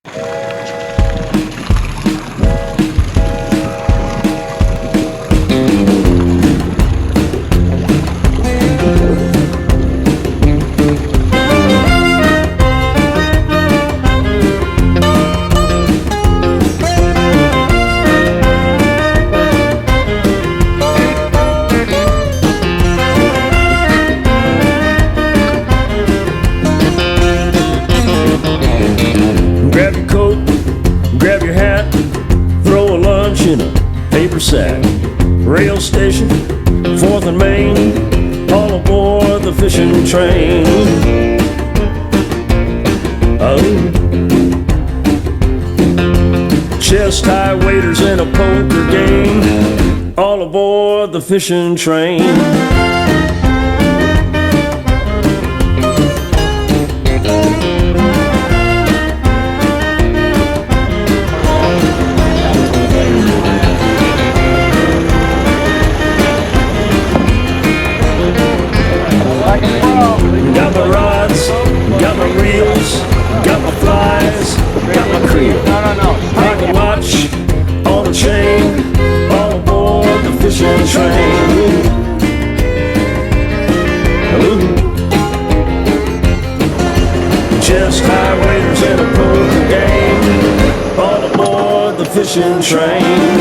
Grab your coat, grab your hat, throw a lunch in a paper sack. Rail station, 4th and Main, all aboard the fishing train. Oh. Chest high waiters in a poker game, all aboard the fishing train. Got my rods, got my reels, got my flies, got my creel. Hang a watch on a chain, all aboard the fishing train. Ooh. Chest high waiters in a poker game, all aboard the fishing train.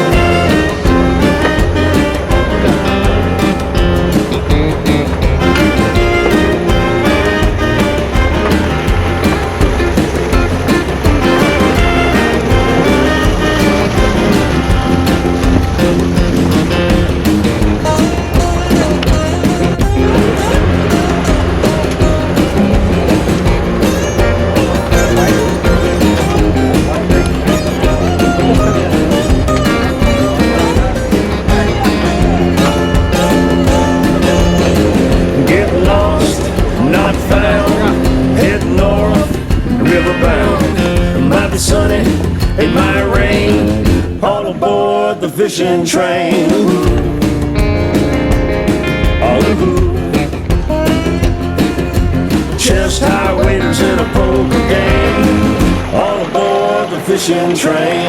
Sunny, it might rain, all aboard the fishing train. All chest high waiters in a poker game, all aboard the fishing train.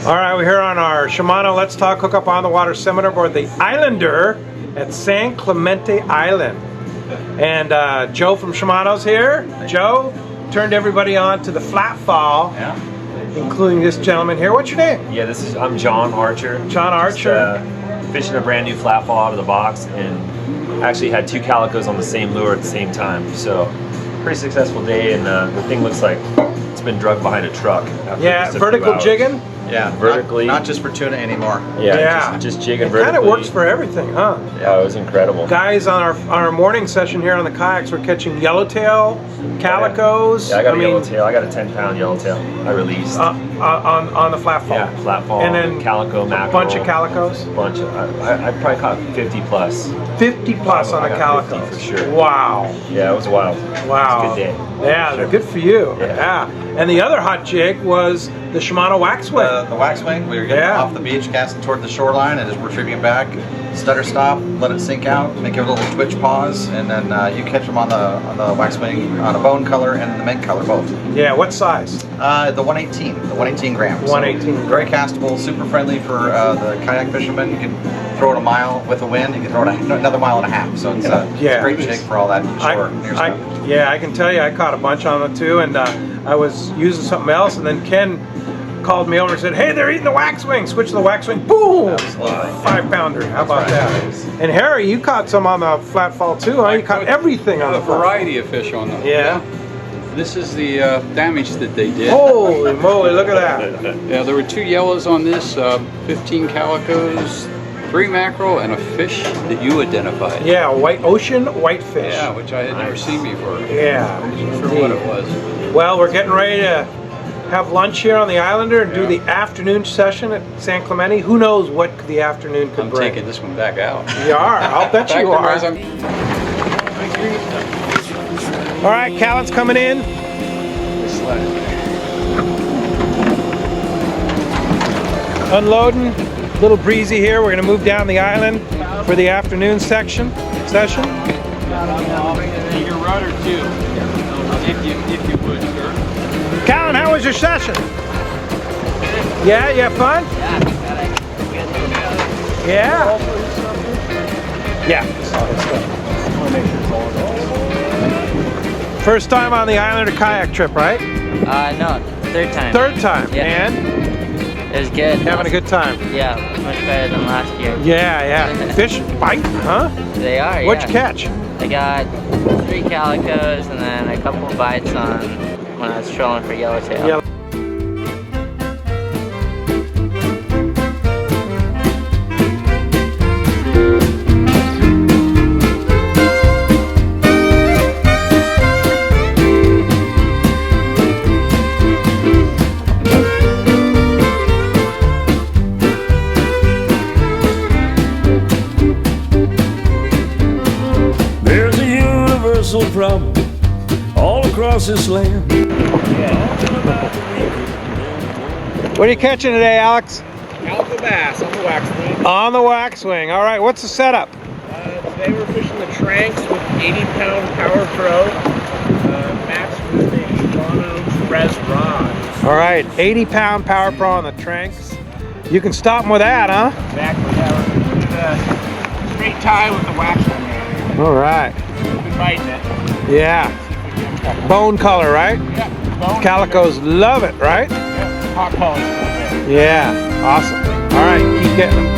All right, we're here on our Shimano Let's Talk Hookup on the Water seminar aboard the Islander at San Clemente Island. And Joe from Shimano's here. Joe turned everybody on to the flat fall, including this gentleman here. What's your name? Yeah, I'm John Archer. John Archer. Just, fishing a brand new flat fall out of the box, and actually had 2 calicos on the same lure at the same time. So pretty successful day, and the thing looks like it's been drugged behind a truck. Yeah, vertical jigging. Yeah, vertically. Not just for tuna anymore. Yeah. Just jigging vertically. It kind of works for everything, huh? Yeah, it was incredible. Guys on our morning session here on the kayaks were catching yellowtail, calicos. Yeah, I got a yellowtail. I got a 10-pound yellowtail. I released on the flat fall. Yeah, flat fall. And then calico, mackerel. A bunch of calicos. Bunch of. I probably caught 50 plus. 50 plus on the calicos. For sure. Wow. Yeah, it was wild. Wow. It was a good day. Yeah, they're good for you. Yeah. And the other hot jig was the Shimano Waxwing. The Waxwing. We were getting off the beach, casting toward the shoreline, and as we're retrieving it back, stutter stop, let it sink out, make a little twitch pause, and then you catch them on the Waxwing on a bone color and the mint color both. Yeah. What size? The 118. The 118 grams. 118. So very castable, super friendly for the kayak fishermen. You can throw it a mile with the wind. You can throw it another mile and a half. So it's a great jig for all that shore near stuff. Yeah, I can tell you, I caught a bunch on it too, and I was using something else, and then Ken called me over and said, "Hey, they're eating the Waxwing. Switch to the Waxwing." Boom! Absolutely. 5-pounder. How about that? And Harry, you caught some on the flat fall too, huh? You caught everything on the flat fall. A variety of fish on them. Yeah. This is the damage that they did. Holy moly! Look at that. Yeah, there were 2 yellows on this, 15 calicos, 3 mackerel, and a fish that you identified. Yeah, white ocean whitefish. Yeah, which I had never seen before. Yeah. I wasn't sure what it was. Well, we're getting ready to have lunch here on the Islander and do the afternoon session at San Clemente. Who knows what the afternoon could I'm bring. taking this one back out. You are. I'll bet Back you to are. Mozambique. All right, Callan's coming in. Unloading. A little breezy here. We're going to move down the island for the afternoon session. Your rudder too, if you would, sir. Callan, how was your session? Yeah, you have fun? Yeah. Yeah. First time on the Islander kayak trip, right? No, third time. Third time. Yeah. And It was good. having a good time. Yeah, much better than last year. Yeah. Fish bite, huh? They are, What'd you yeah. catch? I got 3 calicos and then a couple bites on when I was trolling for yellowtail. Yeah. There's a universal problem all across this land. What are you catching today, Alex? Calico bass on the wax wing. On the waxwing. All right, what's the setup? Today we're fishing the Tranks with 80-pound Power Pro. Max with a Shimano Res rod. All right, 80-pound Power Pro on the Tranks. You can stop them with that, huh? Exactly. Yeah, we're gonna do the straight tie with the wax wing. All right. We've been biting it. Yeah. Bone color, right? Yeah. Bone Calicos love it, right? Yeah. Hot polish. Yeah. Awesome. All right, keep getting them.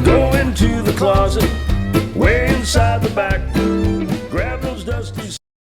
Go into the closet, way inside the back.